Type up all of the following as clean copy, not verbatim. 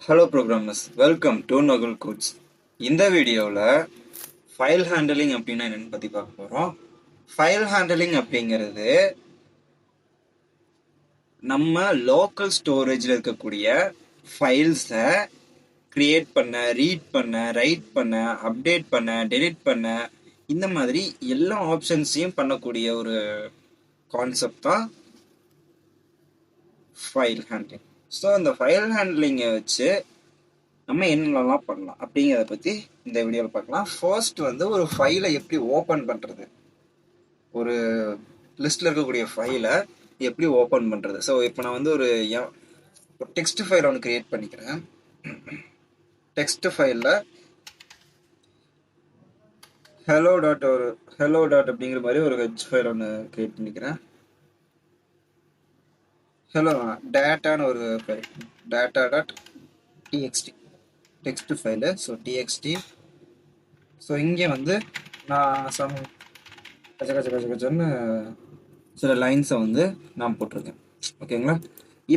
Hello programmers, welcome to Nakul codes. இந்த வீடியோவில் file handling அப்படின்னா என்னென்னு பற்றி பார்க்க போகிறோம். ஃபைல் ஹேண்டலிங் அப்படிங்கிறது நம்ம லோக்கல் ஸ்டோரேஜில் இருக்கக்கூடிய ஃபைல்ஸை க்ரியேட் பண்ண, ரீட் பண்ண, ரைட் பண்ண, அப்டேட் பண்ண, டெலிட் பண்ண, இந்த மாதிரி எல்லா ஆப்ஷன்ஸையும் பண்ணக்கூடிய ஒரு கான்செப்ட் தான் ஃபைல் ஹேண்ட்லிங். ஸோ அந்த ஃபைல் ஹேண்ட்லிங்கை வச்சு நம்ம என்னென்னலாம் பண்ணலாம் அப்படிங்கிறத பற்றி இந்த வீடியோவில் பார்க்கலாம். ஃபர்ஸ்ட் ஒரு ஃபைலை எப்படி ஓப்பன் பண்ணுறது, ஒரு லிஸ்ட்டில் இருக்கக்கூடிய ஃபைலை எப்படி ஓப்பன் பண்ணுறது. ஸோ இப்போ நான் ஒரு டெக்ஸ்ட் ஃபைல் ஒன்று க்ரியேட் பண்ணிக்கிறேன். டெக்ஸ்ட் ஃபைலில் ஹலோ டாட் அப்படிங்கிற மாதிரி ஒரு ஹெச் ஃபைல் ஒன்று க்ரியேட் பண்ணிக்கிறேன். ஹலோ டேட்டான்னு ஒரு file, data dot TXT text file. So TXT. So இங்கே நான் கச்சன்னு சில லைன்ஸை நான் போட்டிருக்கேன். ஓகேங்களா?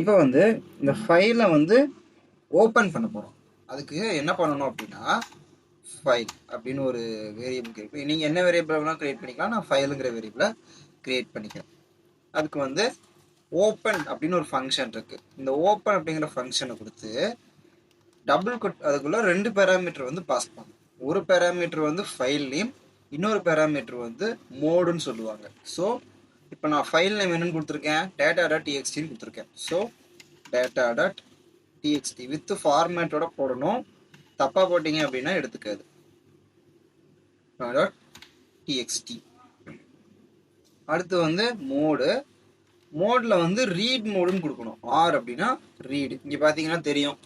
இப்போ இந்த ஃபைலை ஓப்பன் பண்ண போகிறோம். அதுக்கு என்ன பண்ணணும் அப்படின்னா, ஃபைல் அப்படின்னு ஒரு வேரியபிள் கிரியேட் பண்ணி, நீங்கள் என்ன வேரியபிள்லாம் க்ரியேட் பண்ணிக்கலாம், நான் ஃபைலுங்கிற வேரியபிளை க்ரியேட் பண்ணிக்கிறேன். அதுக்கு ஓப்பன் அப்படின்னு ஒரு ஃபங்க்ஷன் இருக்குது. இந்த ஓப்பன் அப்படிங்கிற ஃபங்க்ஷனை கொடுத்து டபுள் கோட் அதுக்குள்ளே 2 பேராமீட்டர் பாஸ் பண்ணணும். ஒரு பேராமீட்டர் ஃபைல் நேம், இன்னொரு பேராமீட்டர் மோடுன்னு சொல்லுவாங்க. ஸோ இப்போ நான் ஃபைல் நேம் என்னன்னு கொடுத்துருக்கேன், டேட்டா டாட் டிஎக்ஸ்டின்னு கொடுத்துருக்கேன். So data dot TXT with ஃபார்மேட்டோட போடணும். தப்பாக போட்டிங்க அப்படின்னா எடுத்துக்காது. Dot TXT. அடுத்து மோடில் ரீட் மோடுன்னு கொடுக்கணும். ஆர் அப்படின்னா ரீடு. இங்கே பார்த்தீங்கன்னா தெரியும்,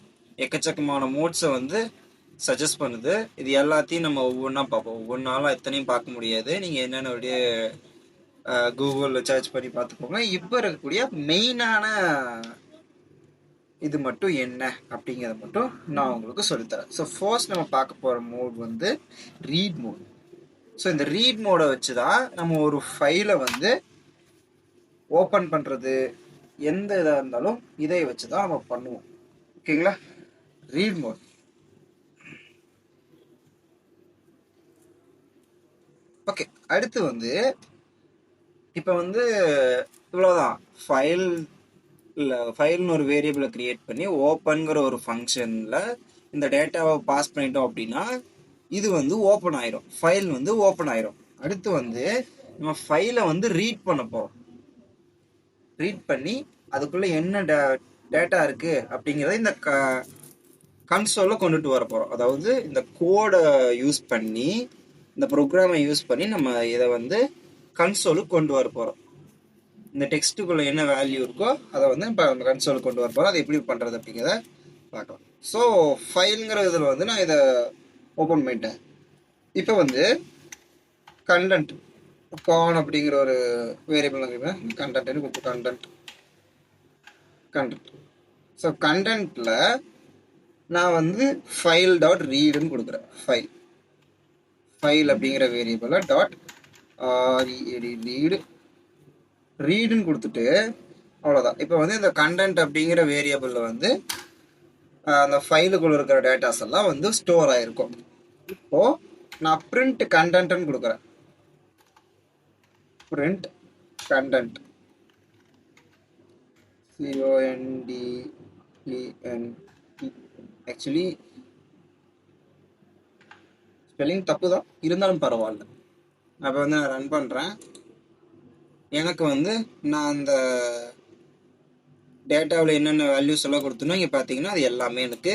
எக்கச்சக்கமான மோட்ஸை சஜஸ்ட் பண்ணுது. இது எல்லாத்தையும் நம்ம ஒவ்வொன்றா பார்ப்போம். ஒவ்வொன்றாலும் எத்தனையும் பார்க்க முடியாது. நீங்கள் என்னென்ன அப்படியே கூகுளில் சர்ச் பண்ணி பார்த்துக்கோங்க. இப்போ இருக்கக்கூடிய மெயினான இது மட்டும் என்ன அப்படிங்கிறத மட்டும் நான் உங்களுக்கு சொல்லித்தரேன். ஸோ ஃபர்ஸ்ட் நம்ம பார்க்க போகிற மோட் ரீட் மோட். ஸோ இந்த ரீட் மோடை வச்சு தான் நம்ம ஒரு ஃபைலை ஓப்பன் பண்ணுறது, எந்த இதாக இருந்தாலும் இதை வச்சு தான் நம்ம பண்ணுவோம். ஓகேங்களா? Read mode. ஓகே, அடுத்து இப்போ இவ்வளோதான். ஃபைல்னு ஒரு வேரியபிளை க்ரியேட் பண்ணி ஓப்பன்கிற ஒரு ஃபங்க்ஷனில் இந்த டேட்டாவை பாஸ் பண்ணிட்டோம் அப்படின்னா இது ஓப்பன் ஆயிரும். ஃபைல் ஓப்பன் ஆயிரும். அடுத்து நம்ம ஃபைலை ரீட் பண்ண போகிறோம். ரீட் பண்ணி அதுக்குள்ளே என்ன டேட்டா இருக்குது அப்படிங்கிறத இந்த கன்சோலில் கொண்டுட்டு வர போகிறோம். அதாவது இந்த கோடை யூஸ் பண்ணி, இந்த ப்ரோக்ராமை யூஸ் பண்ணி நம்ம இதை கன்சோலுக்கு கொண்டு வர போகிறோம். இந்த டெக்ஸ்ட்டுக்குள்ளே என்ன வேல்யூ இருக்கோ அதை இப்போ அந்த கன்சோலுக்கு கொண்டு வர போகிறோம். அதை எப்படி பண்ணுறது அப்படிங்கிறத பார்க்கலாம். ஸோ ஃபைலுங்கிற இதில் நான் இதை ஓப்பன் பண்ணிட்டேன். இப்போ கண்டென்ட் கான் அப்படிங்கிற ஒரு வேரியபிள் கண்டென்ட்னு கொடுத்து கண்டென்ட். ஸோ கண்டென்ட்டில் நான் ஃபைல் டாட் ரீடுன்னு கொடுக்குறேன். ஃபைல் அப்படிங்கிற வேரியபிளை டாட் ரீடுன்னு கொடுத்துட்டு அவ்வளோதான். இப்போ இந்த கண்டென்ட் அப்படிங்கிற வேரியபிளில் அந்த ஃபைலுக்குள்ள இருக்கிற டேட்டாஸ் எல்லாம் ஸ்டோர் ஆகிருக்கும். இப்போது நான் பிரிண்ட் கண்டென்ட்னு கொடுக்குறேன். Print content CONDENT. Actually spelling தப்பு தான், இருந்தாலும் பரவாயில்ல. அப்போ நான் ரன் பண்ணுறேன். எனக்கு நான் அந்த டேட்டாவில் என்னென்ன வேல்யூஸ் எல்லாம் கொடுத்தனோ இங்கே பார்த்தீங்கன்னா அது எல்லாமே எனக்கு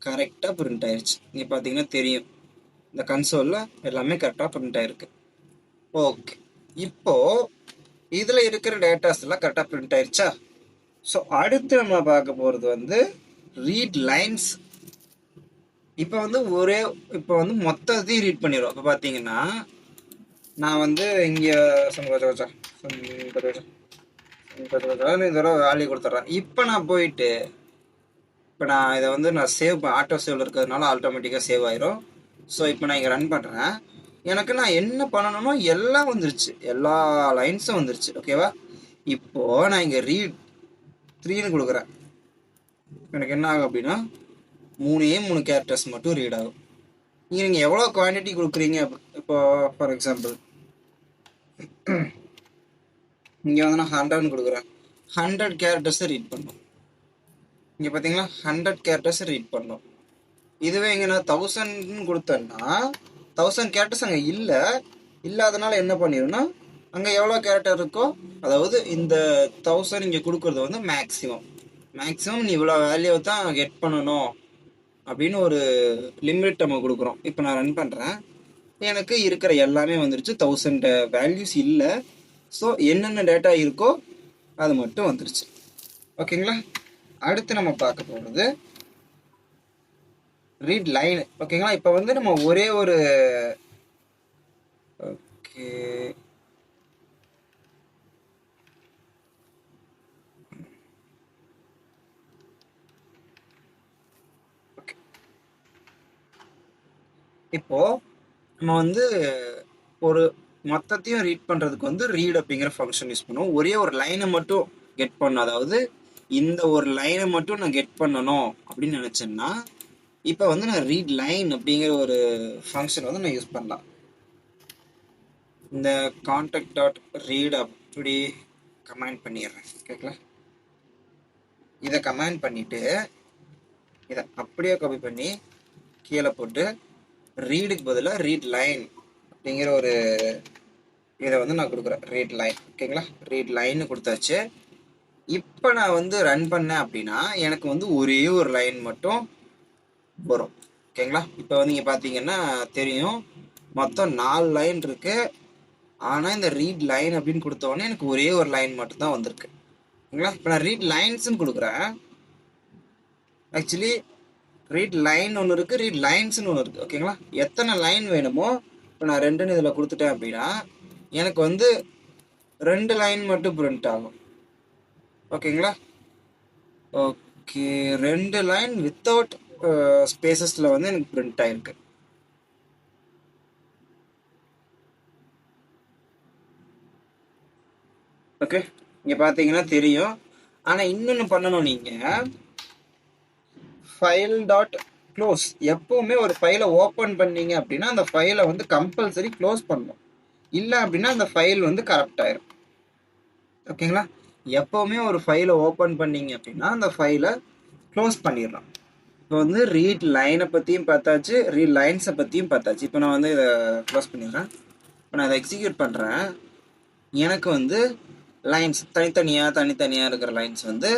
கரெக்டாக பிரிண்ட் ஆயிடுச்சு. இங்கே பார்த்தீங்கன்னா தெரியும், இந்த கன்சோலில் எல்லாமே கரெக்டாக பிரிண்ட் ஆயிருக்கு. ஓகே, இப்போது இதில் இருக்கிற டேட்டாஸ் எல்லாம் கரெக்டாக பிரிண்ட் ஆயிடுச்சா? ஸோ அடுத்து நம்ம பார்க்க போகிறது ரீட் லைன்ஸ். இப்போ இப்போ மொத்தத்தையும் ரீட் பண்ணிடுவோம். இப்போ பார்த்தீங்கன்னா நான் இங்கே இதோட வேல்யூ கொடுத்துட்றேன். இப்போ நான் போயிட்டு நான் இதை நான் சேவ் ஆட்டோ சேவில் இருக்கிறதுனால ஆட்டோமேட்டிக்காக சேவ் ஆயிரும். ஸோ இப்போ நான் இங்கே ரன் பண்ணுறேன். எனக்கு நான் என்ன பண்ணணுமோ எல்லாம் வந்துருச்சு, எல்லா லைன்ஸும் வந்துருச்சு. ஓகேவா? இப்போது நான் இங்கே ரீட் 3ன்னு கொடுக்குறேன். எனக்கு என்ன ஆகும் அப்படின்னா மூணு கேரக்டர்ஸ் மட்டும் ரீட் ஆகும். நீங்கள் எவ்வளோ குவான்டிட்டி கொடுக்குறீங்க. இப்போ ஃபார் எக்ஸாம்பிள் இங்கே வந்து நான் 100ன்னு கொடுக்குறேன். 100 கேரக்டர்ஸை ரீட் பண்ணும். இங்கே பார்த்தீங்களா 100 கேரக்டர்ஸை ரீட் பண்ணும். இதுவே இங்கே நான் 1000ன்னு கொடுத்தேன்னா 1000 கேரக்டர்ஸ் அங்கே இல்லாதனால என்ன பண்ணிடும்னா அங்கே எவ்வளோ கேரக்டர் இருக்கோ, அதாவது இந்த 1000 இங்கே கொடுக்குறது வந்து மேக்ஸிமம் நீ இவ்வளோ வேல்யூவை தான் கெட் பண்ணணும் அப்படின்னு ஒரு லிமிட் நம்ம கொடுக்குறோம். இப்போ நான் ரன் பண்ணுறேன், எனக்கு இருக்கிற எல்லாமே வந்துருச்சு. 1000 வேல்யூஸ் இல்லை. ஸோ என்னென்ன டேட்டா இருக்கோ அது மட்டும் வந்துருச்சு. ஓகேங்களா. அடுத்து நம்ம பார்க்க போகிறது ரீட் லைன். ஓகேங்களா. இப்போ வந்து நம்ம ஒரே ஒரு ஓகே இப்போ நம்ம வந்து ஒரு மொத்தத்தையும் ரீட் பண்ணுறதுக்கு வந்து ரீட் அப்படிங்கிற ஃபங்க்ஷன் யூஸ் பண்ணுவோம். ஒரே ஒரு லைனை மட்டும் கெட் பண்ணணும், அதாவது இந்த ஒரு லைனை மட்டும் நான் கெட் பண்ணணும் அப்படின்னு நினச்சேன்னா இப்போ வந்து நான் ரீட் லைன் அப்படிங்கிற ஒரு ஃபங்க்ஷன் வந்து நான் யூஸ் பண்ணலாம். இந்த கான்டாக்ட் டாட் ரீட் அப்படி கமெண்ட் பண்ணிடுறேன். கேட்கல, இதை கமெண்ட் பண்ணிவிட்டு இதை அப்படியே காப்பி பண்ணி கீழே போட்டு ரீடுக்கு பதிலாக ரீட் லைன் அப்படிங்கிற ஒரு இதை வந்து நான் கொடுக்குறேன். Read line. ஓகேங்களா. ரீட் லைன்னு கொடுத்தாச்சு. இப்போ நான் வந்து ரன் பண்ணேன் அப்படின்னா எனக்கு வந்து ஒரே ஒரு லைன் மட்டும் வரும். ஓகேங்களா. இப்போ வந்து நீங்கள் பார்த்தீங்கன்னா தெரியும், மொத்தம் 4 லைன் இருக்கு. ஆனால் இந்த ரீட் லைன் அப்படின்னு கொடுத்தோடனே எனக்கு ஒரே ஒரு லைன் மட்டும் தான் வந்திருக்கு. ஓகேங்களா. இப்போ நான் ரீட் லைன்ஸ்ன்னு கொடுக்குறேன். ஆக்சுவலி ரீட் லைன் ஒன்று இருக்குது, ரீட் லைன்ஸ்னு ஒன்று இருக்குது. ஓகேங்களா. எத்தனை லைன் வேணுமோ இப்போ நான் 2ன்னு இதில் கொடுத்துட்டேன் அப்படின்னா எனக்கு வந்து 2 லைன் மட்டும் பிரிண்ட் ஆகும். ஓகேங்களா. ஓகே, 2 லைன் வித்தவுட் ஸ்பேசஸில் வந்து எனக்கு பிரிண்ட் ஆகிருக்கு. ஓகே, இங்கே பார்த்தீங்கன்னா தெரியும். ஆனால் இன்னொன்று பண்ணணும், நீங்கள் ஃபைல் டாட் க்ளோஸ். எப்பவுமே ஒரு ஃபைலை ஓப்பன் பண்ணீங்க அப்படின்னா அந்த ஃபைலை வந்து கம்பல்சரி க்ளோஸ் பண்ணணும். இல்லை அப்படின்னா அந்த ஃபைல் வந்து கரப்ட் ஆயிரும். ஓகேங்களா. எப்பவுமே ஒரு ஃபைலை ஓப்பன் பண்ணீங்க அப்படின்னா அந்த ஃபைலை க்ளோஸ் பண்ணிடலாம். இப்போ வந்து ரீட் லைனை பற்றியும் பார்த்தாச்சு, ரீட் லைன்ஸை பற்றியும் பார்த்தாச்சு. இப்போ நான் வந்து இதை க்ளோஸ் பண்ணிடுறேன். இப்போ நான் இதை எக்ஸிக்யூட் பண்ணுறேன். எனக்கு வந்து லைன்ஸ் தனித்தனியாக இருக்கிற லைன்ஸ் வந்து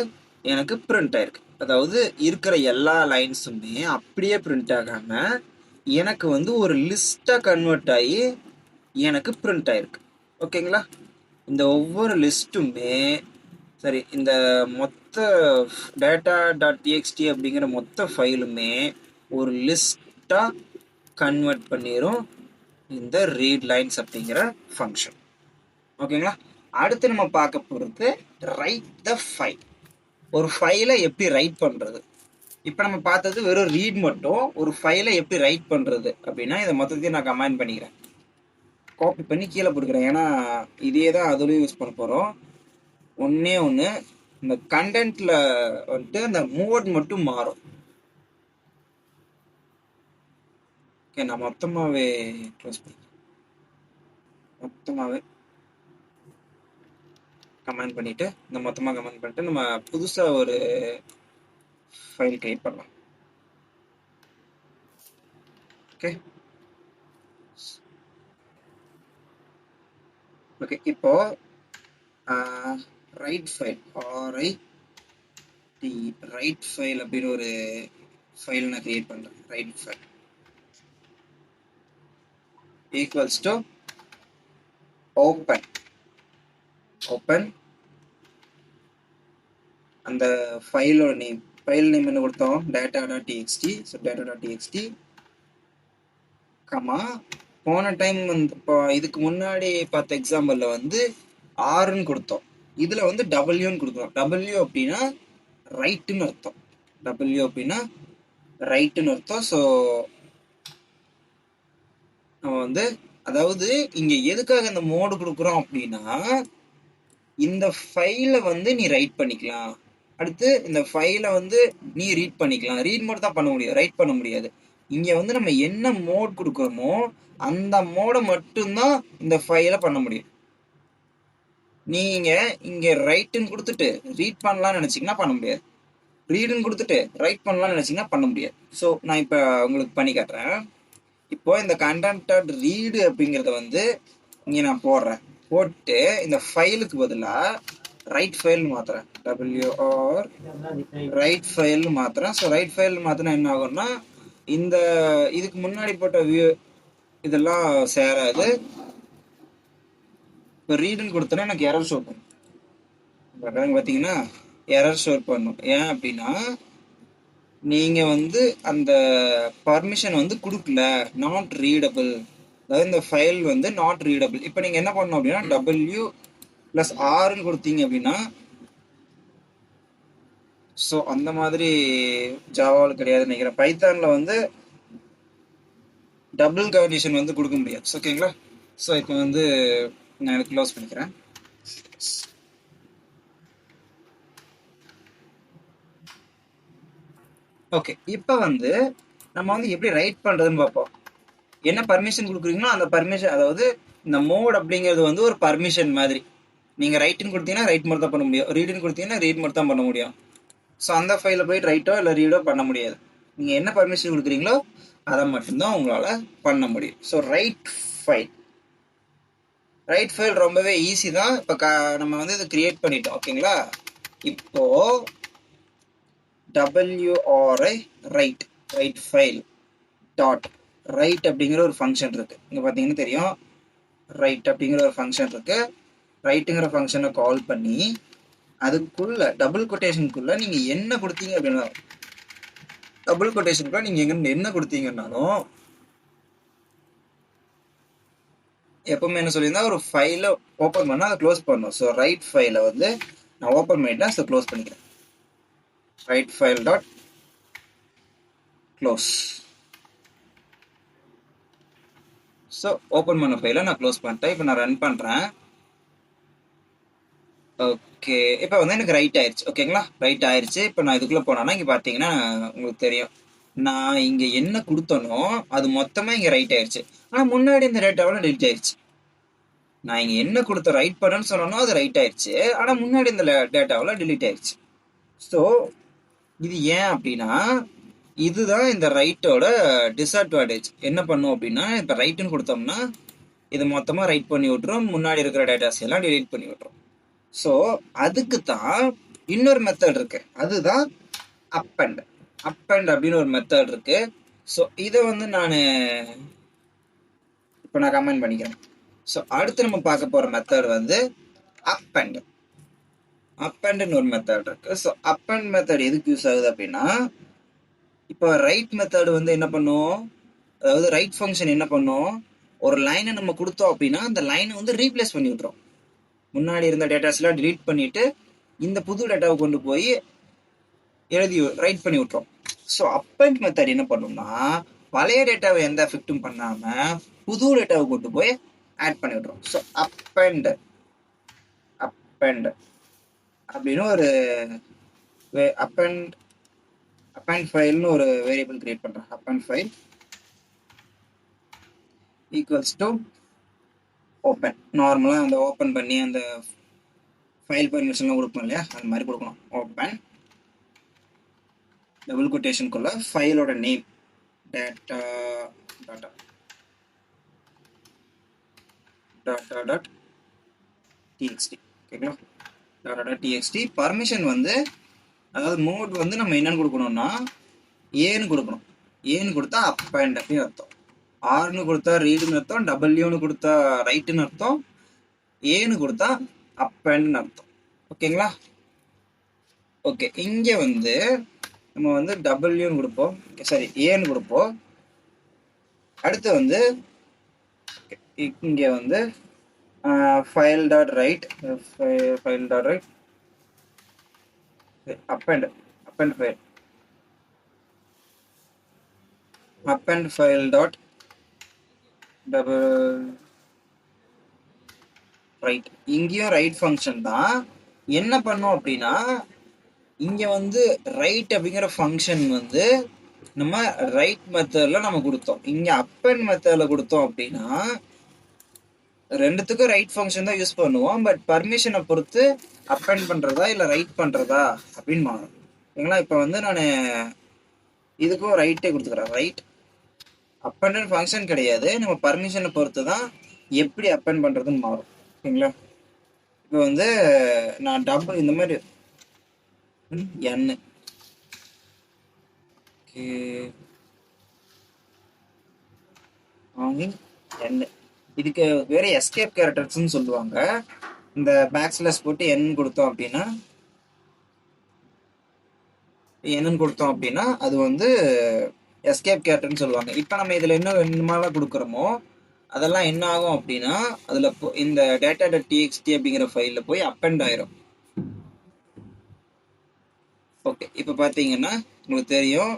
எனக்கு பிரிண்ட் ஆயிருக்கு. அதாவது இருக்கிற எல்லா லைன்ஸுமே அப்படியே பிரிண்ட் ஆகாமல் எனக்கு வந்து ஒரு லிஸ்ட்டாக கன்வெர்ட் ஆகி எனக்கு பிரிண்ட் ஆயிருக்கு. ஓகேங்களா. இந்த ஒவ்வொரு லிஸ்ட்டுமே சரி, இந்த மொத்த டேட்டா டாட் டிஎக்ஸ்டி அப்படிங்கிற மொத்த ஃபைலுமே ஒரு லிஸ்ட்டாக கன்வெர்ட் பண்ணிடும் இந்த ரீட் லைன்ஸ் அப்படிங்கிற ஃபங்க்ஷன். ஓகேங்களா. அடுத்து நம்ம பார்க்க போகிறது ரைட் த ஃபைல். ஒரு ஃபைலை எப்படி ரைட் பண்ணுறது. இப்போ நம்ம பார்த்தது வெறும் ரீட் மட்டும். ஒரு ஃபைலை எப்படி ரைட் பண்ணுறது அப்படின்னா இதை மொத்தத்தையும் நான் கமெண்ட் பண்ணிக்கிறேன், காப்பி பண்ணி கீழே போட்டுக்கிறேன். ஏன்னா இதே தான் அதுலேயும் யூஸ் பண்ண போகிறோம். ஒன்றே ஒன்று, இந்த கண்டென்ட்டில் வந்துட்டு அந்த மோட் மட்டும் மாறும். ஓகே, நான் மொத்தமாகவே க்ளோஸ் பண்ணி மொத்தமாகவே கமெண்ட் பண்ணிவிட்டு இந்த மொத்தமாக கமெண்ட் பண்ணிட்டு நம்ம புதுசாக ஒரு ஃபைல் கிரியேட் பண்ணலாம். ஓகே ஓகே இப்போ ரைட் ஃபைல் ரைட் ஃபைல் அப்படின்னு ஒரு ஃபைல் நான் கிரியேட் பண்ணுறேன். Right file equals to open அந்த ஃபைலோட நேம் என்ன கொடுத்தோம், data.txt. ஸோ data.txt கமா போன டைம் வந்து இப்போ இதுக்கு முன்னாடி பார்த்த எக்ஸாம்பிளில் வந்து ஆர்ன்னு கொடுத்தோம். இதில் வந்து டபிள்யூன்னு கொடுக்குறோம். டபிள்யூ அப்படின்னா ரைட்டுன்னு அர்த்தம். ஸோ நம்ம வந்து அதாவது இங்கே எதுக்காக இந்த மோடு கொடுக்குறோம் அப்படின்னா இந்த ஃபைலை வந்து நீ ரைட் பண்ணிக்கலாம். அடுத்து இந்த ஃபைலை வந்து நீ ரீட் பண்ணிக்கலாம். ரீட் மட்டும் தான் பண்ண முடியும், ரைட் பண்ண முடியாது. இங்க வந்து நம்ம என்ன மோட் கொடுக்குறோமோ அந்த மோடை மட்டும்தான் இந்த ஃபைலை பண்ண முடியும். நீங்க இங்க ரைட்டுன்னு கொடுத்துட்டு ரீட் பண்ணலாம்னு நினைச்சீங்கன்னா பண்ண முடியாது. ரீடுன்னு கொடுத்துட்டு ரைட் பண்ணலாம்னு நினைச்சீங்கன்னா பண்ண முடியாது. ஸோ நான் இப்போ உங்களுக்கு பண்ணி காட்டுறேன். இப்போ இந்த கண்டென்ட் ரீடு அப்படிங்கிறத வந்து இங்கே நான் போடுறேன். போட்டு இந்த ஃபைலுக்கு பதிலாக ரைட் ஃபைல் மாத்துறேன். WR ரைட் ஃபைல் மாத்துறேன். ஸோ ரைட் ஃபைல் மாத்தினா என்ன ஆகும்னா இந்த இதுக்கு முன்னாடி போட்ட வியூ இதெல்லாம் சேராது. இப்போ ரீடுன்னு கொடுத்தோன்னா எனக்கு எரர் ஷோ பண்ணும். பார்த்தீங்கன்னா எரர் ஷோ பண்ணும். ஏன் அப்படின்னா நீங்க வந்து அந்த பர்மிஷன் வந்து கொடுக்கல, நாட் ரீடபிள். அதாவது இந்த ஃபைல் வந்து நாட் ரீடபிள். இப்போ நீங்க என்ன பண்ணணும் அப்படின்னா W+Rன்னு கொடுத்தீங்க அப்படின்னா, ஸோ அந்த மாதிரி ஜாவாவில் கிடையாதுன்னு நினைக்கிறேன். பைத்தானில் வந்து டபுள் கண்டிஷன் வந்து கொடுக்க முடியாது. ஓகேங்களா? ஸோ இப்போ வந்து நான் க்ளோஸ் பண்ணிக்கிறேன். ஓகே, இப்போ வந்து நம்ம வந்து எப்படி ரைட் பண்ணுறதுன்னு பார்ப்போம். என்ன பர்மிஷன் கொடுக்குறீங்களோ அந்த பர்மிஷன், அதாவது இந்த மோட் அப்படிங்கிறது வந்து ஒரு பர்மிஷன் மாதிரி. நீங்கள் ரைட்டுன்னு கொடுத்தீங்கன்னா ரைட் மட்டும் தான் பண்ண முடியும், ரீடுன்னு கொடுத்தீங்கன்னா ரீட் மட்டும் தான் பண்ண முடியும். ஸோ அந்த ஃபைலில் போயிட்டு ரைட்டோ இல்லை ரீடோ பண்ண முடியாது. நீங்கள் என்ன பர்மிஷன் கொடுக்குறீங்களோ அதை மட்டும்தான் உங்களால் பண்ண முடியும். ஸோ ரைட் ஃபைல் ரொம்பவே ஈஸி தான். இப்போ நம்ம வந்து இதை கிரியேட் பண்ணிட்டோம். ஓகேங்களா? இப்போ WRI right file dot right அப்படிங்கிற ஒரு ஃபங்க்ஷன் இருக்கு. இங்கே பார்த்தீங்கன்னா தெரியும், ரைட் அப்படிங்கிற ஒரு ஃபங்க்ஷன் இருக்கு. ரைட்டுங்கிற ஃபங்க்ஷனை கால் பண்ணி அதுக்குள்ள டபுள் கொட்டேஷனுக்குள்ள நீங்க என்ன கொடுத்தீங்க அப்படின்னா, டபுள் கொட்டேஷனுக்குள்ள நீங்க என்ன கொடுத்தீங்கன்னாலும் எப்பவுமே என்ன சொல்லியிருந்தா ஒரு ஃபைலை ஓப்பன் பண்ணா அதை க்ளோஸ் பண்ணணும். ஸோ ரைட் ஃபைலை வந்து நான் ஓப்பன் பண்ணிட்டேன். ஸோ க்ளோஸ் பண்ணிக்கிறேன். Right file dot close. So open பண்ண ஃபைலை நான் க்ளோஸ் பண்ணிட்டேன். இப்போ நான் ரன் பண்ணுறேன். ஓகே, இப்போ வந்து எனக்கு ரைட் ஆயிடுச்சு. ஓகேங்களா? ரைட் ஆயிடுச்சு. இப்போ நான் இதுக்குள்ளே போனேன்னா இங்கே பார்த்தீங்கன்னா உங்களுக்கு தெரியும், நான் இங்கே என்ன கொடுத்தனோ அது மொத்தமாக இங்கே ரைட் ஆயிடுச்சு. ஆனால் முன்னாடி இந்த டேட்டாவில் டெலிட் ஆயிடுச்சு. நான் இங்கே என்ன கொடுத்த ரைட் பண்ணேன்னு சொன்னோன்னா அது ரைட் ஆயிடுச்சு. ஆனால் முன்னாடி இந்த டேட்டாவில் டெலிட் ஆயிடுச்சு. ஸோ இது ஏன் அப்படின்னா இதுதான் இந்த ரைட்டோட டிஸ்அட்வான்டேஜ். என்ன பண்ணும் அப்படின்னா இப்போ ரைட்டுன்னு கொடுத்தோம்னா இது மொத்தமாக ரைட் பண்ணி விட்டுரும், முன்னாடி இருக்கிற டேட்டாஸ் எல்லாம் டெலிட் பண்ணி விட்டுரும். ஸோ அதுக்கு தான் இன்னொரு மெத்தட் இருக்கு, அதுதான் அப்பெண்ட் அப்படின்னு ஒரு மெத்தட் இருக்கு. ஸோ இதை வந்து இப்போ நான் கமெண்ட் பண்ணிக்கிறேன். ஸோ அடுத்து நம்ம பார்க்க போகிற மெத்தட் வந்து அப்பெண்ட்னு ஒரு மெத்தட் இருக்கு. ஸோ அப்பெண்ட் மெத்தட் எதுக்கு யூஸ் ஆகுது அப்படின்னா, இப்போ ரைட் மெத்தட் வந்து என்ன பண்ணும், அதாவது ரைட் ஃபங்க்ஷன் என்ன பண்ணும், ஒரு லைனை நம்ம கொடுத்தோம் அப்படின்னா அந்த லைனை வந்து ரீப்ளேஸ் பண்ணி விட்டுரும். முன்னாடி இருந்த டேட்டாஸ்லாம் டிலீட் பண்ணிட்டு இந்த புது டேட்டாவை கொண்டு போய் எழுதி ரைட் பண்ணி விட்டுரும். ஸோ அப்பெண்ட் மெத்தட் என்ன பண்ணும்னா பழைய டேட்டாவை எந்த எஃபெக்டும் பண்ணாம புது டேட்டாவை கொண்டு போய் ஆட் பண்ணி விட்டுரும். ஸோ அப்பெண்ட் அப்படின்னு ஒரு அப்பெண்ட் ஃபைல்னு ஒரு வேரியபிள் கிரியேட் பண்றேன். Append file equals to open. நார்மலாக அந்த ஓப்பன் பண்ணி அந்த ஃபைல் பர்மிஷன்லாம் கொடுப்போம் இல்லையா, அந்த மாதிரி கொடுக்கணும். ஓப்பன் டபுள் கொட்டேஷனுக்குள்ள ஃபைலோட நேம் டாட்டா டாட் டிஎக்ஸ்டி. ஓகேங்களா? Data dot TXT. பர்மிஷன் வந்து, அதாவது மோட் வந்து நம்ம என்னன்னு கொடுக்கணும்னா ஏன்னு கொடுக்கணும். ஏன்னு கொடுத்தா அப்பெண்ட் அப்படின்னு அர்த்தம், ஆர்னு கொடுத்தா ரீடுன்னு அர்த்தம், டபிள்யூன்னு கொடுத்தா ரைட்டுன்னு அர்த்தம், ஏன்னு கொடுத்தா அப்பெண்ட்னு அர்த்தம். ஓகேங்களா? ஓகே, இங்கே வந்து நம்ம வந்து டபிள்யூன்னு கொடுப்போம், சாரி ஏன்னு கொடுப்போம். அடுத்து வந்து இங்கே வந்து file dot right append file dot double right. இங்கேயும் ரைட் ஃபங்க்ஷன் தான். என்ன பண்ணும் அப்படின்னா இங்க வந்து ரைட் அப்படிங்கிற ஃபங்க்ஷன் வந்து நம்ம ரைட் மெத்தட்ல நம்ம கொடுத்தோம். இங்க அப்பன் மெத்தட்ல கொடுத்தோம் அப்படின்னா ரெண்டுத்துக்கும் ரைட் ஃபங்க்ஷன் தான் யூஸ் பண்ணுவோம். பட் பர்மிஷனை பொறுத்து அப்பன் பண்றதா இல்ல ரைட் பண்றதா அப்படின்னு மாறும். ஓகேங்களா? இப்போ வந்து நான் இதுக்கும் ரைட்டே கொடுத்துக்கிறேன். ரைட் அப்பன் ஃபங்க்ஷன் கிடையாது, நம்ம பர்மிஷனை பொறுத்து தான் எப்படி அப்பன் பண்றதுன்னு மாறும். ஓகேங்களா? இப்போ வந்து நான் டபுள் இந்த மாதிரி n n இதுக்கு வேற எஸ்கேப் கேரக்டர்ஸ்னு சொல்லுவாங்க. இந்த பேக்ஸ்லாஷ் போட்டு n கொடுத்தோம் அப்படின்னா அது வந்து எஸ்கேப் கேரக்டர்னு சொல்லுவாங்க. இப்போ நம்ம இதில் என்ன வேணுமாலாம் கொடுக்குறோமோ அதெல்லாம் என்ன ஆகும் அப்படின்னா அதில் இந்த data.txt அப்படிங்கிற ஃபைலில் போய் அப்பெண்ட் ஆயிரும். ஓகே, இப்போ பார்த்தீங்கன்னா உங்களுக்கு தெரியும்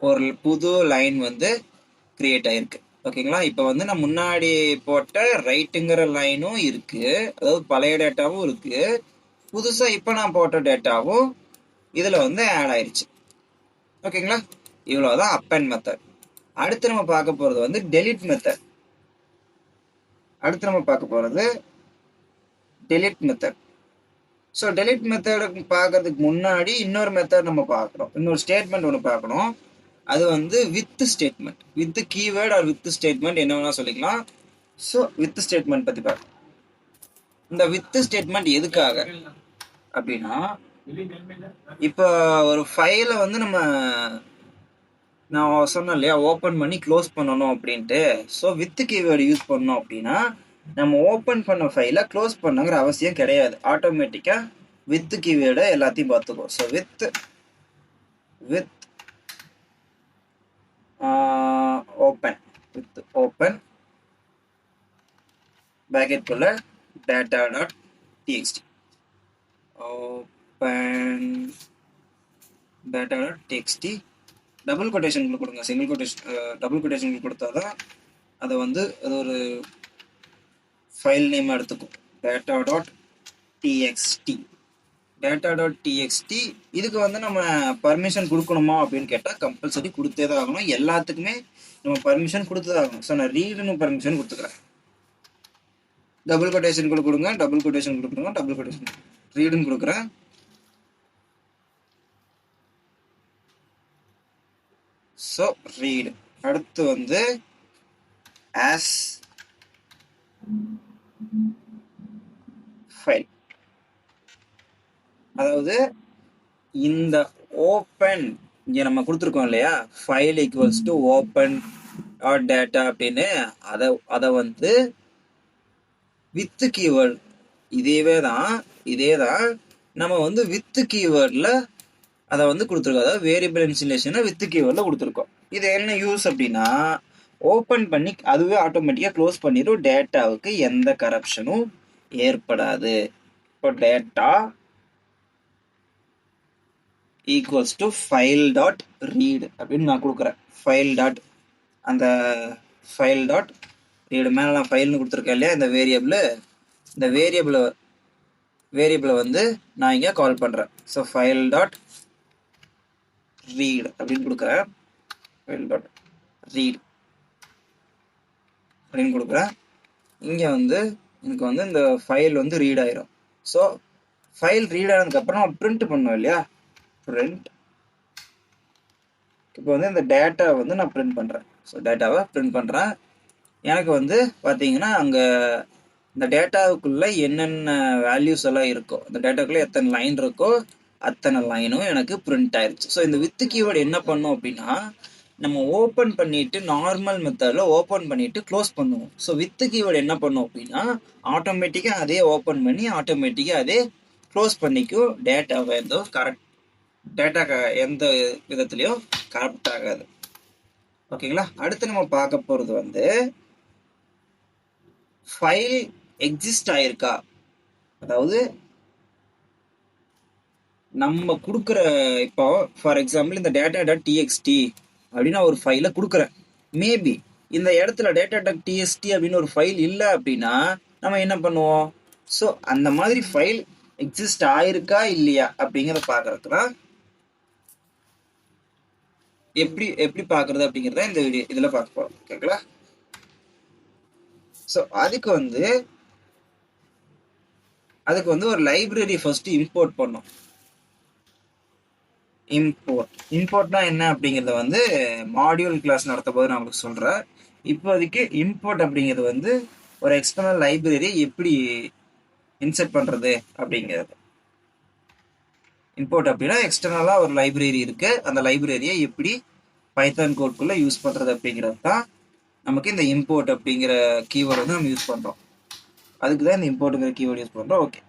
ஒரு புது லைன் வந்து கிரியேட் ஆயிருக்கு. ஓகேங்களா? இப்போ வந்து நான் முன்னாடி போட்ட ரைட்டுங்கிற லைனும் இருக்கு, அதாவது பழைய டேட்டாவும் இருக்கு, புதுசா இப்போ நான் போட்ட டேட்டாவும் இதுல வந்து ஆட் ஆயிருச்சு. ஓகேங்களா? இவ்வளவுதான் அப்பெண்ட் மெத்தட். அடுத்து நம்ம பார்க்க போறது வந்து delete method. So delete method பார்க்கறதுக்கு முன்னாடி இன்னொரு மெத்தட் நம்ம பார்க்குறோம், இன்னொரு ஸ்டேட்மெண்ட் ஒன்று பார்க்கணும். அது வந்து with statement, with keyword or with statement என்ன வேணா சொல்லிக்கலாம். ஸோ வித் ஸ்டேட்மெண்ட் பற்றி பார்க்கலாம். இந்த வித் ஸ்டேட்மெண்ட் எதுக்காக அப்படின்னா, இப்போ ஒரு ஃபைலை வந்து நான் சொன்னேன் இல்லையா, ஓப்பன் பண்ணி க்ளோஸ் பண்ணணும் அப்படின்ட்டு. ஸோ வித் கீவேர்டு யூஸ் பண்ணோம் அப்படின்னா நம்ம ஓப்பன் பண்ண ஃபைலை க்ளோஸ் பண்ணுங்கிற அவசியம் கிடையாது. ஆட்டோமேட்டிக்காக வித் கீவேர்டை எல்லாத்தையும் பார்த்துக்கோ. ஸோ வித் ஓப்பன் பேக்கெட்டுக்குள்ள data.txt open data.txt double quotation கொடுங்க. சிங்கிள் கொட்டேஷன் டபுள் கொட்டேஷன் கொடுத்தாதான் அதை வந்து அது ஒரு ஃபைல் நேம் எடுத்துக்கும். data.txt இதுக்கு வந்து நம்ம பர்மிஷன் கொடுக்கணுமா அப்படின்னு கேட்டால் கம்பல்சரி கொடுத்தே தான் ஆகணும். எல்லாத்துக்குமே நம்ம பர்மிஷன் கொடுத்து தான் ஆகணும். ஸோ நான் ரீடுன்னு பர்மிஷன் கொடுத்துக்கிறேன். டபுள் கொட்டேஷன் கொடுங்க, டபுள் கொட்டேஷன் ரீடுன்னு கொடுக்குறேன். So read. அடுத்து வந்து as ஃபைல், அதாவது இந்த ஓப்பன் இங்கே நம்ம கொடுத்துருக்கோம் இல்லையா, file equals to open dot data அப்படின்னு, அதை வந்து வித் கீவேர்டு இதே தான் நம்ம வந்து வித் கீவேர்டில் அதை வந்து கொடுத்துருக்கோம். அதாவது வேரியபிள் இன்ஸ்டலேஷனை வித் கீவேர்டில் கொடுத்துருக்கோம். இது என்ன யூஸ் அப்படின்னா, ஓப்பன் பண்ணி அதுவே ஆட்டோமேட்டிக்காக க்ளோஸ் பண்ணிடும், டேட்டாவுக்கு எந்த கரப்ஷனும் ஏற்படாது. இப்போ data equals to file dot read அப்படின்னு நான் கொடுக்குறேன். ஃபைல் டாட் ரீடு மேலே நான் ஃபைல்னு கொடுத்துருக்கேன் இல்லையா, இந்த வேரியபிளை வந்து நான் இங்கே கால் பண்ணுறேன். ஸோ ஃபைல் டாட் ரீட் அப்படின்னு கொடுக்குறேன். ஃபைல் டாட் ரீட் அப்படின்னு கொடுக்குறேன். இங்கே வந்து எனக்கு வந்து இந்த ஃபைல் வந்து ரீட் ஆயிரும். ஸோ ஃபைல் ரீட் ஆனதுக்கப்புறம் நான் பிரிண்ட் பண்ணோம் இல்லையா, பிரிண்ட். இப்போ வந்து இந்த டேட்டா வந்து நான் பிரிண்ட் பண்ணுறேன். ஸோ டேட்டாவை பிரிண்ட் பண்ணுறேன். எனக்கு வந்து பார்த்தீங்கன்னா அங்கே இந்த டேட்டாவுக்குள்ளே என்னென்ன வேல்யூஸ் எல்லாம் இருக்கோ, இந்த டேட்டாக்குள்ளே எத்தனை லைன் இருக்கோ அத்தனை லைனும் எனக்கு பிரிண்ட் ஆயிடுச்சு. ஸோ இந்த வித் கீவேர்டு என்ன பண்ணும் அப்படின்னா, நம்ம ஓப்பன் பண்ணிட்டு நார்மல் மெத்தடில் ஓப்பன் பண்ணிட்டு க்ளோஸ் பண்ணுவோம். ஸோ வித் கீவேர்டு என்ன பண்ணும் அப்படின்னா, ஆட்டோமேட்டிக்காக அதே ஓப்பன் பண்ணி ஆட்டோமேட்டிக்காக அதே க்ளோஸ் பண்ணிக்கும். டேட்டாவை எந்த விதத்துலையும் கரப்ட் ஆகாது. ஓகேங்களா? அடுத்து நம்ம பார்க்க போகிறது வந்து ஃபைல் எக்ஸிஸ்ட் ஆயிருக்கா, அதாவது நம்ம கொடுக்குற, இப்போ ஃபார் எக்ஸாம்பிள் இந்த data.txt அப்படின்னு ஒரு ஃபைலை கொடுக்குறேன். மேபி இந்த இடத்துல data.txt அப்படின்னு ஒரு ஃபைல் இல்லை அப்படின்னா நம்ம என்ன பண்ணுவோம்? ஸோ அந்த மாதிரி ஃபைல் எக்ஸிஸ்ட் ஆயிருக்கா இல்லையா அப்படிங்கிறத பார்க்கறதுனா எப்படி எப்படி பார்க்கறது அப்படிங்கிறத இந்த வீடியோ இதில் பார்க்க போகிறோம். ஓகேங்களா? ஸோ அதுக்கு வந்து ஒரு லைப்ரரி ஃபர்ஸ்ட் இம்போர்ட் பண்ணோம். இம்போர்ட்னா என்ன அப்படிங்கிறத வந்து மாடியூல் கிளாஸ் நடத்த போது நான் உங்களுக்கு சொல்கிறேன். இப்போதைக்கு இம்போர்ட் அப்படிங்கிறது வந்து ஒரு எக்ஸ்டர்னல் லைப்ரரி எப்படி இன்சர்ட் பண்ணுறது அப்படிங்கிறது. இம்போர்ட் அப்படின்னா எக்ஸ்டர்னலாக ஒரு லைப்ரரி இருக்குது, அந்த லைப்ரரியை எப்படி பைத்தான் கோட்குள்ளே யூஸ் பண்ணுறது அப்படிங்கிறது தான் நமக்கு இந்த இம்போர்ட் அப்படிங்கிற கீவேர்டு வந்து நம்ம யூஸ் பண்ணுறோம். அதுக்கு தான் இந்த இம்போர்ட்டுங்கிற கீவேர்டு யூஸ் பண்ணுறோம். Okay,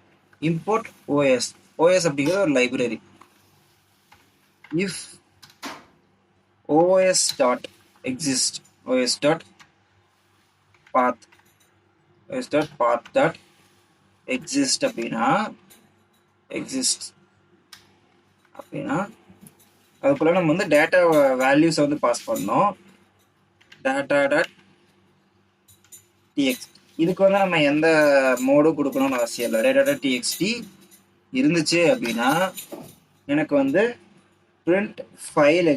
import OS. ஓஎஸ் அப்படிங்கிறது ஒரு library. If os dot exist os dot path dot exist அப்படின்னா அதுக்குள்ள நம்ம வந்து டேட்டா வேல்யூஸ் வந்து பாஸ் பண்ணோம். டேட்டா டாட் டிஎக்ஸ் இதுக்கு வந்து நம்ம எந்த மோடும் கொடுக்கணும்னு அவசியம் இல்லை. டேட்டா டாட் டிஎக்ஸ்டி இருந்துச்சு அப்படின்னா எனக்கு வந்து print file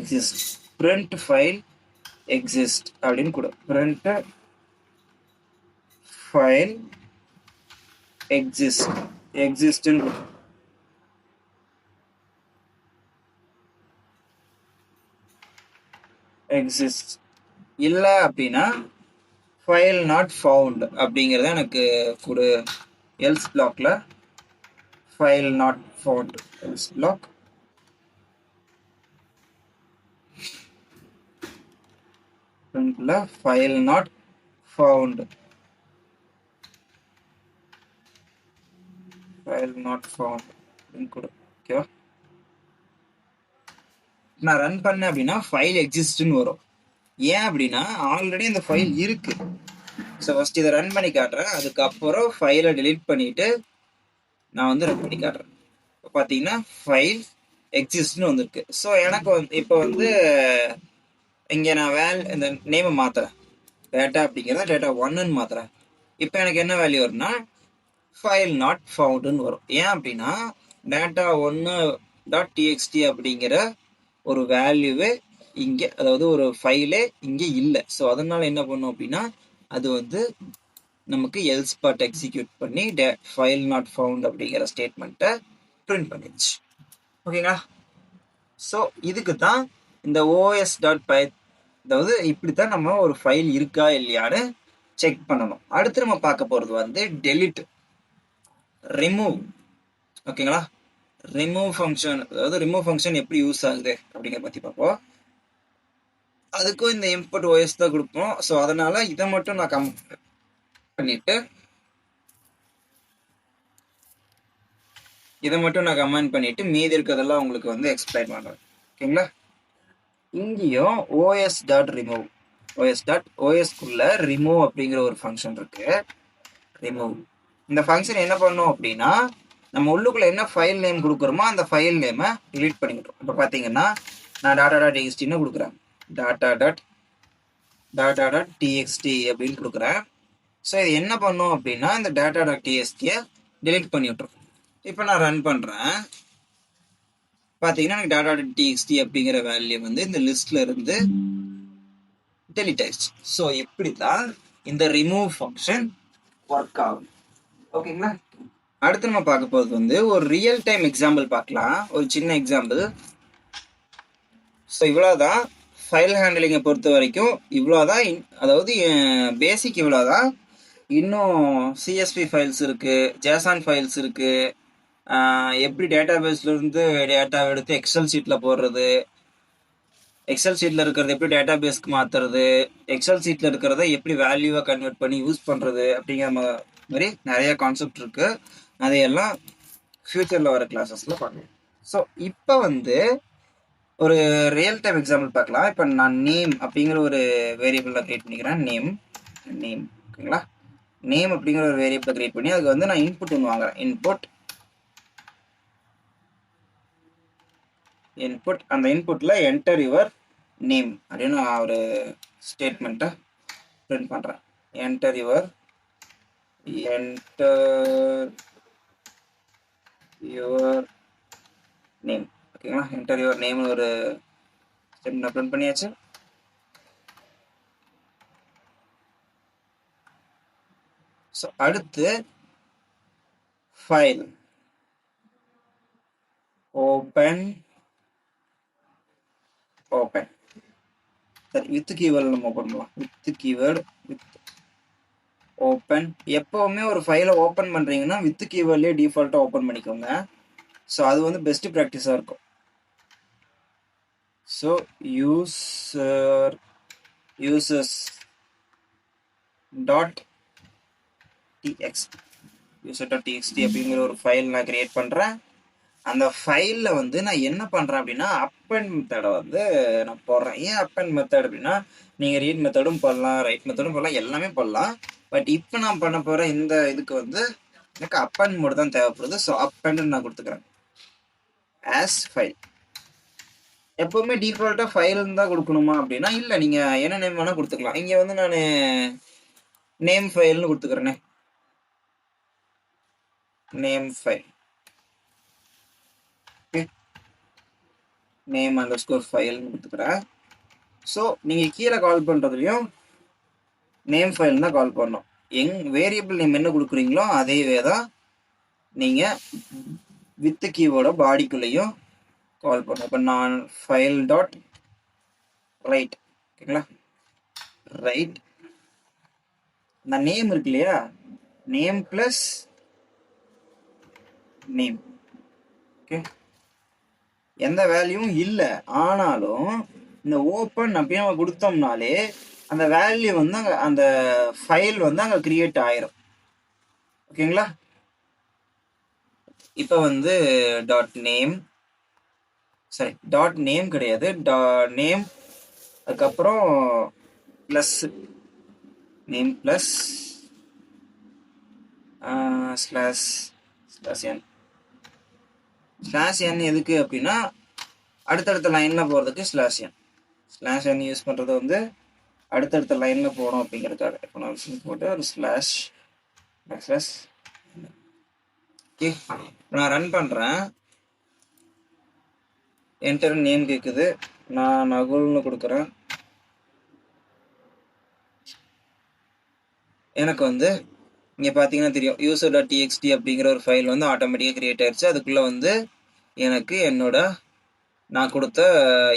exist அப்படின்னு கொடு. print file exist இல்லை அப்படின்னா ஃபைல் நாட் ஃபவுண்ட் அப்படிங்கிறத எனக்கு கொடு. எல்ஸ் பிளாக்ல file not found else black file not found அப்படின்னு கொடு. ஓகேவா? நான் ரன் பண்ணேன் அப்படின்னா ஃபைல் எக்ஸிஸ்ட்னு வரும். ஏன் அப்படின்னா ஆல்ரெடி இந்த ஃபைல் இருக்கு. ஸோ ஃபர்ஸ்ட் இதை ரன் பண்ணி காட்டுறேன், அதுக்கப்புறம் ஃபைலை டெலீட் பண்ணிட்டு நான் வந்து ரன் பண்ணி காட்டுறேன். இப்போ பார்த்தீங்கன்னா ஃபைல் எக்ஸிஸ்ட்னு வந்திருக்கு. ஸோ எனக்கு வந்து இப்போ வந்து இங்கே நான் இந்த நேமை மாற்றுறேன். டேட்டா அப்படிங்கிறத டேட்டா 1ன்னு மாற்றுறேன். இப்போ எனக்கு என்ன வேல்யூ வரும்னா ஃபைல் நாட் ஃபவுண்டுன்னு வரும். ஏன் அப்படின்னா டேட்டா 1 டாட் டிஎக்ஸ்டி அப்படிங்கிற ஒரு வேல்யூவே இங்கே, அதாவது ஒரு ஃபைலே இங்கே இல்லை. ஸோ அதனால என்ன பண்ணும் அப்படின்னா அது வந்து நமக்கு எல்ஸ் பார்ட் எக்ஸிக்யூட் பண்ணி ஃபைல் நாட் ஃபவுண்ட் அப்படிங்கிற ஸ்டேட்மெண்ட்டை பிரிண்ட் பண்ணிடுச்சு. ஓகேங்களா? ஸோ இதுக்கு தான் இந்த ஓஎஸ் டாட் அதாவது இப்படித்தான் நம்ம ஒரு ஃபைல் இருக்கா இல்லையான்னு செக் பண்ணணும். அடுத்து நம்ம பார்க்க போகிறது வந்து டெலிட், ரிமூவ். ஓகேங்களா? ரிமூவ் ஃபங்க்ஷன், அதாவது ரிமூவ் ஃபங்க்ஷன் எப்படி யூஸ் ஆகுது அப்படிங்கிற பற்றி பார்ப்போம். அதுக்கும் இந்த இன்புட் ஓஎஸ் தான் கொடுப்போம். ஸோ அதனால இதை மட்டும் நான் கமெண்ட் பண்ணிட்டு மீதி இருக்கிறதெல்லாம் உங்களுக்கு வந்து எக்ஸ்பிளைன் பண்ணுறேன். ஓகேங்களா? இங்கேயும் ஓஎஸ் டாட் ரிமூவ், ஓஎஸ்க்குள்ள ரிமூவ் அப்படிங்கிற ஒரு ஃபங்க்ஷன் இருக்கு. ரிமூவ் இந்த ஃபங்க்ஷன் என்ன பண்ணும் அப்படின்னா நம்ம உள்ளுக்குள்ள என்ன ஃபைல் நேம் கொடுக்குறோமோ அந்த ஃபைல் நேமை டிலீட் பண்ணிக்கிட்டோம். இப்போ பார்த்தீங்கன்னா நான் டாட்டா டாட் டிஎக்ஸ்டின்னு கொடுக்குறேன். டாட்டா டாட் டிஎக்ஸ்டி அப்படின்னு கொடுக்குறேன். ஸோ இது என்ன பண்ணும் அப்படின்னா இந்த டாட்டா டாட் டிஎக்ஸ்டியை டிலீட் பண்ணி விட்டுரும். இப்போ நான் ரன் பண்ணுறேன். பார்த்தீங்கன்னா எனக்கு டாட்டா டாட் டிஎக்ஸ்டி அப்படிங்கிற வேல்யூ வந்து இந்த லிஸ்ட்ல இருந்து டெலிட் ஆயிடுச்சு. ஸோ இப்படி தான் இந்த ரிமூவ் ஃபங்க்ஷன் ஒர்க் ஆகும். ஓகேங்களா? அடுத்து நம்ம பார்க்க போகிறது வந்து ஒரு ரியல் டைம் எக்ஸாம்பிள் பார்க்கலாம். ஒரு சின்ன எக்ஸாம்பிள். ஸோ இவ்வளோதான் ஃபைல் ஹேண்டலிங்கை பொறுத்த வரைக்கும், இவ்வளோதான். அதாவது பேசிக் இவ்வளோதான். இன்னும் சிஎஸ்வி ஃபைல்ஸ் இருக்குது, ஜேசான் ஃபைல்ஸ் இருக்குது, எப்படி டேட்டா பேஸ்லேருந்து டேட்டாவை எடுத்து எக்ஸல் ஷீட்டில் போடுறது, எக்ஸல் ஷீட்டில் இருக்கிறத எப்படி டேட்டா பேஸ்க்கு மாற்றுறது, எக்ஸல் ஷீட்டில் இருக்கிறத எப்படி வேல்யூவாக கன்வெர்ட் பண்ணி யூஸ் பண்ணுறது அப்படிங்கிற மாதிரி நிறைய கான்செப்ட் இருக்குது. அதையெல்லாம் ஃப்யூச்சரில் வர கிளாஸஸில் பார்க்கலாம். ஸோ இப்போ வந்து ஒரு ரியல் டைம் எக்ஸாம்பிள் பார்க்கலாம். இப்போ நான் நேம் அப்படிங்கிற ஒரு வேரியபிளில் க்ரியேட் பண்ணிக்கிறேன். நேம் ஓகேங்களா? நேம் அப்படிங்கிற ஒரு வேரியபிளை க்ரியேட் பண்ணி அதுக்கு வந்து நான் இன்புட் ஒன்று வாங்குறேன். இன்புட் அந்த இன்புட்டில் என்டர் யுவர் நேம் அப்படின்னு நான் ஒரு ஸ்டேட்மெண்ட்டை பிரிண்ட் பண்ணுறேன். Enter your name. ஓகேங்களா, என்டர் யுவர் நேம் ஒரு ஸ்டெப் அப்லோட் பண்ணியாச்சு. ஸோ அடுத்து ஃபைல் ஓப்பன் சரி, வித் கீவேர்டு நம்ம ஓப்பன் பண்ணலாம். With keyword with open. எப்பவுமே ஒரு ஃபைலை ஓப்பன் பண்றீங்கன்னா வித் கீவேர்ட்லயே டிஃபால்ட்டா ஓப்பன் பண்ணிக்கோங்க. ஸோ அது வந்து பெஸ்ட் ப்ராக்டிஸா இருக்கும். ஸோ யூசர்ஸ் டாட் user.txt அப்படிங்கிற ஒரு ஃபைல் நான் கிரியேட் பண்றேன். அந்த ஃபைல்ல வந்து நான் என்ன பண்றேன் அப்படின்னா அப்பன் மெத்தடை வந்து நான் போடுறேன். ஏன் அப்பன் மெத்தட் அப்படின்னா நீங்க ரீட் மெத்தடும் பண்ணலாம், ரைட் மெத்தடும் பண்ணலாம், எல்லாமே பண்ணலாம். பட் இப்போ நான் பண்ண போற இந்த இதுக்கு வந்து எனக்கு அப்பன் மோடு தான் தேவைப்படுது. ஸோ அப்பன் நான் கொடுத்துக்கிறேன். As file. எப்பவுமே டிஃபால்ட்டா ஃபைல் தான் கொடுக்கணுமா அப்படின்னா இல்லை, நீங்க என்ன நேம் வேணா கொடுத்துக்கலாம். இங்க வந்து நான் நேம் ஃபைல்னு கொடுத்துக்கிறேனே, நேம் ஃபைல். நேம் அண்டர்ஸ்கோர் ஃபைல்னு கொடுத்துக்கிறேன். ஸோ நீங்கள் கீழே கால் பண்ணுறதுலையும் நேம் ஃபைல் தான் கால் பண்ணணும். வேரியபிள் நேம் என்ன கொடுக்குறீங்களோ அதேவே தான் நீங்கள் வித் கீவோட பாடிக்குள்ளேயும் கால் பண்ணணும். இப்போ நான் ஃபைல் டாட் ரைட். ஓகேங்களா, ரைட். இந்த நேம் இருக்கு இல்லையா, நேம் ப்ளஸ் நேம். ஓகே, எந்த வேல்யூவும் இல்லை, ஆனாலும் இந்த ஓப்பன் அப்படின்னு நம்ம கொடுத்தோம்னாலே அந்த வேல்யூ வந்து அங்கே அந்த ஃபைல் வந்து அங்கே கிரியேட் ஆயிரும். ஓகேங்களா, இப்போ வந்து டாட் நேம் கிடையாது, நேம் அதுக்கப்புறம் ப்ளஸ் நேம் ப்ளஸ் ஸ்லாஷ் என் எதுக்கு அப்படின்னா அடுத்தடுத்த லைனில் போகிறதுக்கு ஸ்லாஷ் என் யூஸ் பண்ணுறது வந்து அடுத்தடுத்த லைனில் போகணும் அப்படிங்கிறதுக்காக. இப்போ நான் போட்டு ஒரு ஸ்லாஷ். ஓகே, நான் ரன் பண்ணுறேன். என்டர் நேம் கேட்குது, நான் நகுல்னு கொடுக்குறேன். எனக்கு வந்து இங்கே பார்த்தீங்கன்னா தெரியும் user.txt அப்படிங்கிற ஒரு ஃபைல் வந்து ஆட்டோமேட்டிக்காக கிரியேட் ஆயிடுச்சு. அதுக்குள்ளே வந்து எனக்கு நான் கொடுத்த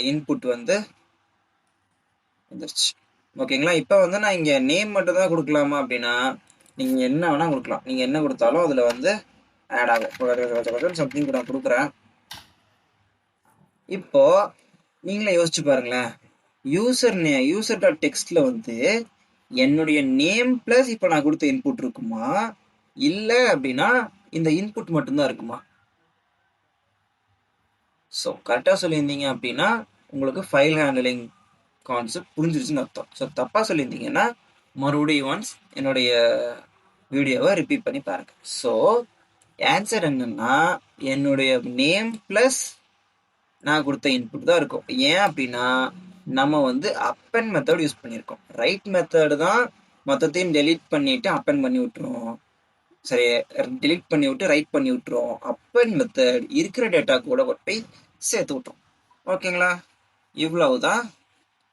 இன்புட் வந்து வந்துருச்சு. ஓகேங்களா, இப்போ வந்து நான் இங்கே நேம் மட்டும் தான் கொடுக்கலாமா அப்படின்னா நீங்கள் என்ன வேணால் கொடுக்கலாம். நீங்கள் என்ன கொடுத்தாலும் அதில் வந்து ஆட் ஆகும். சம்திங் நான் கொடுக்குறேன். இப்போ நீங்களே யோசிச்சு பாருங்களேன், user.textல வந்து என்னுடைய நேம் பிளஸ் இப்போ நான் கொடுத்த இன்புட் இருக்குமா, இல்லை அப்படின்னா இந்த இன்புட் மட்டும்தான் இருக்குமா? ஸோ கரெக்டாக சொல்லியிருந்தீங்க அப்படின்னா உங்களுக்கு ஃபைல் ஹேண்டலிங் கான்செப்ட் புரிஞ்சிருச்சுன்னு அர்த்தம். ஸோ தப்பாக சொல்லியிருந்தீங்கன்னா மறுபடியும் ஒன்ஸ் என்னுடைய வீடியோவை ரிப்பீட் பண்ணி பாருங்க. ஸோ ஆன்சர் என்னன்னா என்னுடைய நேம் பிளஸ் நான் கொடுத்த இன்புட் தான் இருக்கும். ஏன் அப்படின்னா நம்ம வந்து அப்பன் மெத்தட் யூஸ் பண்ணியிருக்கோம். ரைட் மெத்தடு தான் மொத்தத்தையும் டெலீட் பண்ணிட்டு அப்பன் பண்ணி விட்டுரும். சரி, டெலீட் பண்ணி விட்டு ரைட் பண்ணி விட்டுரும். அப்பன் மெத்தட் இருக்கிற டேட்டா கூட போய் சேர்த்து விட்டுரும். ஓகேங்களா, இவ்வளவுதான்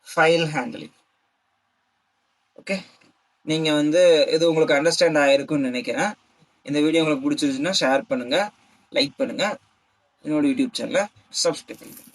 ஃபைல் ஹேண்டலிங். ஓகே, நீங்கள் வந்து இது உங்களுக்கு அண்டர்ஸ்டாண்ட் ஆகிருக்குன்னு நினைக்கிறேன். இந்த வீடியோ உங்களுக்கு பிடிச்சிருச்சுன்னா ஷேர் பண்ணுங்கள், லைக் பண்ணுங்கள், என்னோட யூடியூப் சேனலை சப்ஸ்கிரைப் பண்ணுங்கள்.